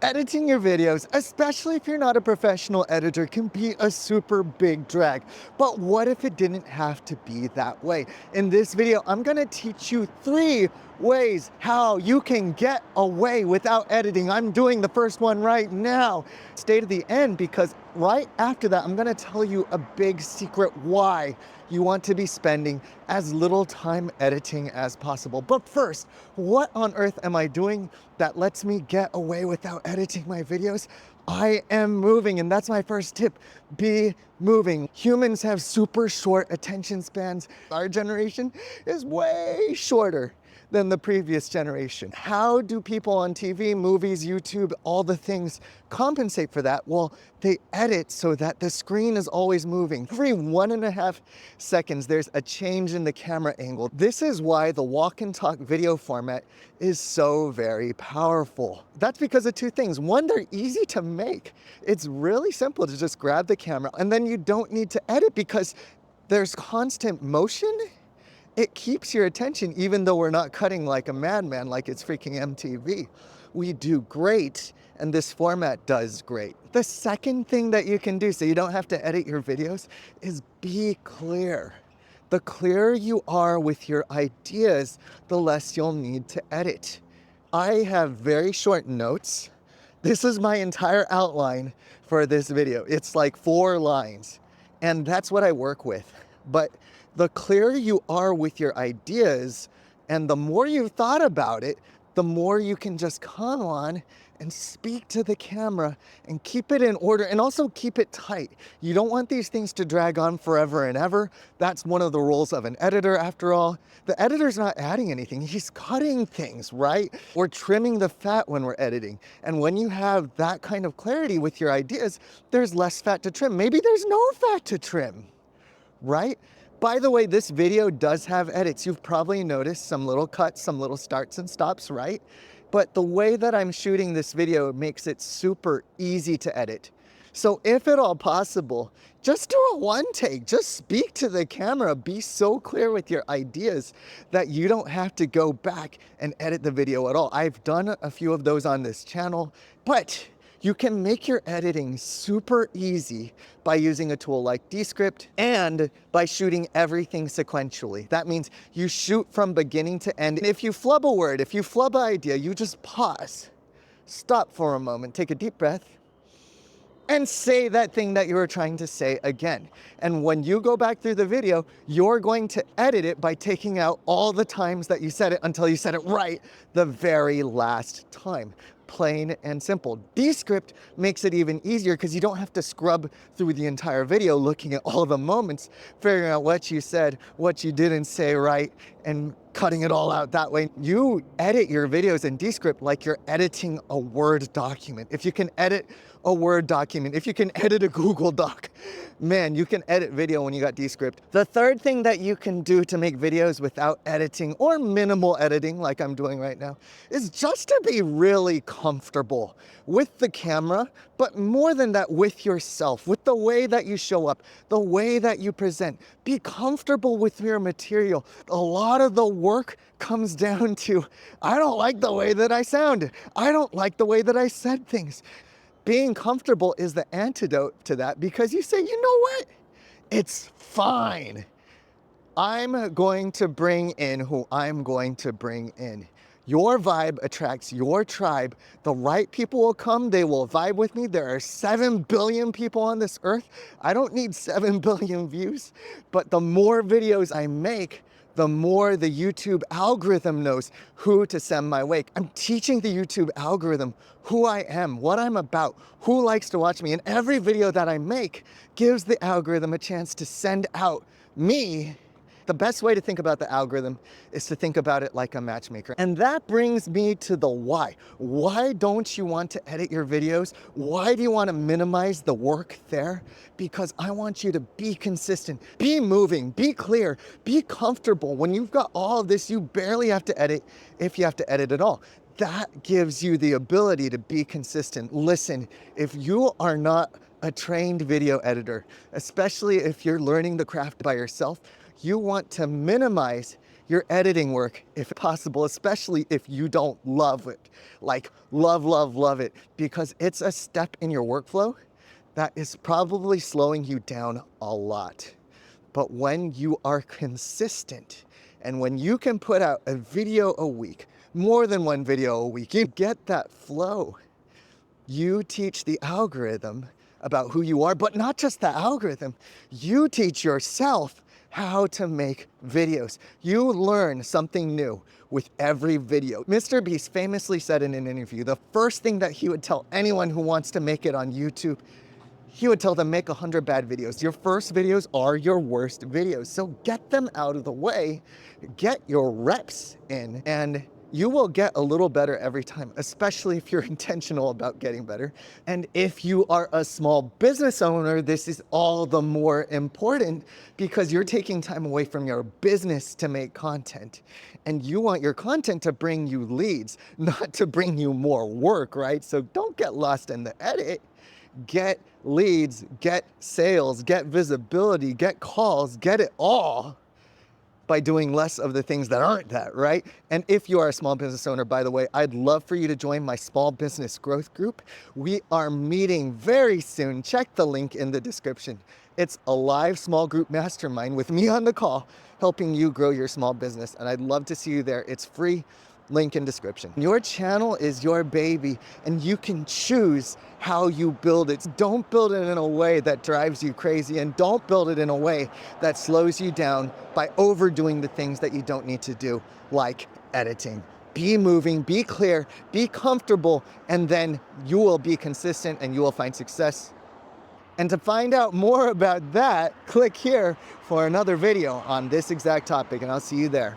Editing your videos, especially if you're not a professional editor, can be a super big drag. But what if it didn't have to be that way? In this video, I'm gonna teach you 3 ways how you can get away without editing. I'm doing the first one right now. Stay to the end because right after that, I'm gonna tell you a big secret why you want to be spending as little time editing as possible. But first, what on earth am I doing that lets me get away without editing my videos? I am moving, and that's my first tip. Be moving. Humans have super short attention spans. Our generation is way shorter than the previous generation. How do people on TV, movies, YouTube, all the things compensate for that? Well, they edit so that the screen is always moving. Every 1.5 seconds, there's a change in the camera angle. This is why the walk and talk video format is so very powerful. That's because of 2 things. One, they're easy to make. It's really simple to just grab the camera, and then you don't need to edit because there's constant motion. It keeps your attention even though we're not cutting like a madman, like it's freaking MTV. We do great, and this format does great. The second thing that you can do so you don't have to edit your videos is be clear. The clearer you are with your ideas, the less you'll need to edit. I have very short notes. This is my entire outline for this video. It's like 4 lines, and that's what I work with. But the clearer you are with your ideas and the more you've thought about it, the more you can just come on and speak to the camera and keep it in order and also keep it tight. You don't want these things to drag on forever and ever. That's one of the roles of an editor after all. The editor's not adding anything, he's cutting things, right? We're trimming the fat when we're editing. And when you have that kind of clarity with your ideas, there's less fat to trim. Maybe there's no fat to trim, right? By the way, this video does have edits. You've probably noticed some little cuts, some little starts and stops, right? But the way that I'm shooting this video makes it super easy to edit. So if at all possible, just do a 1 take. Just speak to the camera. Be so clear with your ideas that you don't have to go back and edit the video at all. I've done a few of those on this channel, but you can make your editing super easy by using a tool like Descript and by shooting everything sequentially. That means you shoot from beginning to end. If you flub a word, if you flub an idea, you just pause, stop for a moment, take a deep breath, and say that thing that you were trying to say again. And when you go back through the video, you're going to edit it by taking out all the times that you said it until you said it right the very last time. Plain and simple. Descript makes it even easier because you don't have to scrub through the entire video looking at all the moments, figuring out what you said, what you didn't say right, and cutting it all out that way. You edit your videos in Descript like you're editing a Word document. If you can edit a Word document, if you can edit a Google Doc, man, you can edit video when you got Descript. The third thing that you can do to make videos without editing or minimal editing like I'm doing right now is just to be really comfortable with the camera, but more than that, with yourself, with the way that you show up, the way that you present. Be comfortable with your material. A lot of the work comes down to, I don't like the way that I sounded. I don't like the way that I said things. Being comfortable is the antidote to that because you say, you know what? It's fine. I'm going to bring in who I'm going to bring in. Your vibe attracts your tribe. The right people will come, they will vibe with me. There are 7 billion people on this earth. I don't need 7 billion views, but the more videos I make, the more the YouTube algorithm knows who to send my way. I'm teaching the YouTube algorithm who I am, what I'm about, who likes to watch me. And every video that I make gives the algorithm a chance to send out me. The best way to think about the algorithm is to think about it like a matchmaker. And that brings me to the why. Why don't you want to edit your videos? Why do you want to minimize the work there? Because I want you to be consistent, be moving, be clear, be comfortable. When you've got all of this, you barely have to edit if you have to edit at all. That gives you the ability to be consistent. Listen, if you are not a trained video editor, especially if you're learning the craft by yourself, you want to minimize your editing work if possible, especially if you don't love it. Like love it, because it's a step in your workflow that is probably slowing you down a lot. But when you are consistent and when you can put out a video a week, more than one video a week, you get that flow. You teach the algorithm about who you are, but not just the algorithm. You teach yourself how to make videos. You learn something new with every video. MrBeast famously said in an interview, the first thing that he would tell anyone who wants to make it on YouTube, he would tell them, make 100 bad videos. Your first videos are your worst videos. So get them out of the way, get your reps in, and you will get a little better every time, especially if you're intentional about getting better. And if you are a small business owner, this is all the more important because you're taking time away from your business to make content. And you want your content to bring you leads, not to bring you more work, right? So don't get lost in the edit. Get leads, get sales, get visibility, get calls, get it all by doing less of the things that aren't that, right? And if you are a small business owner, by the way, I'd love for you to join my small business growth group. We are meeting very soon. Check the link in the description. It's a live small group mastermind with me on the call, helping you grow your small business. And I'd love to see you there. It's free. Link in description. Your channel is your baby and you can choose how you build it. Don't build it in a way that drives you crazy, and don't build it in a way that slows you down by overdoing the things that you don't need to do, like editing. Be moving, be clear, be comfortable, and then you will be consistent and you will find success. And to find out more about that, click here for another video on this exact topic, and I'll see you there.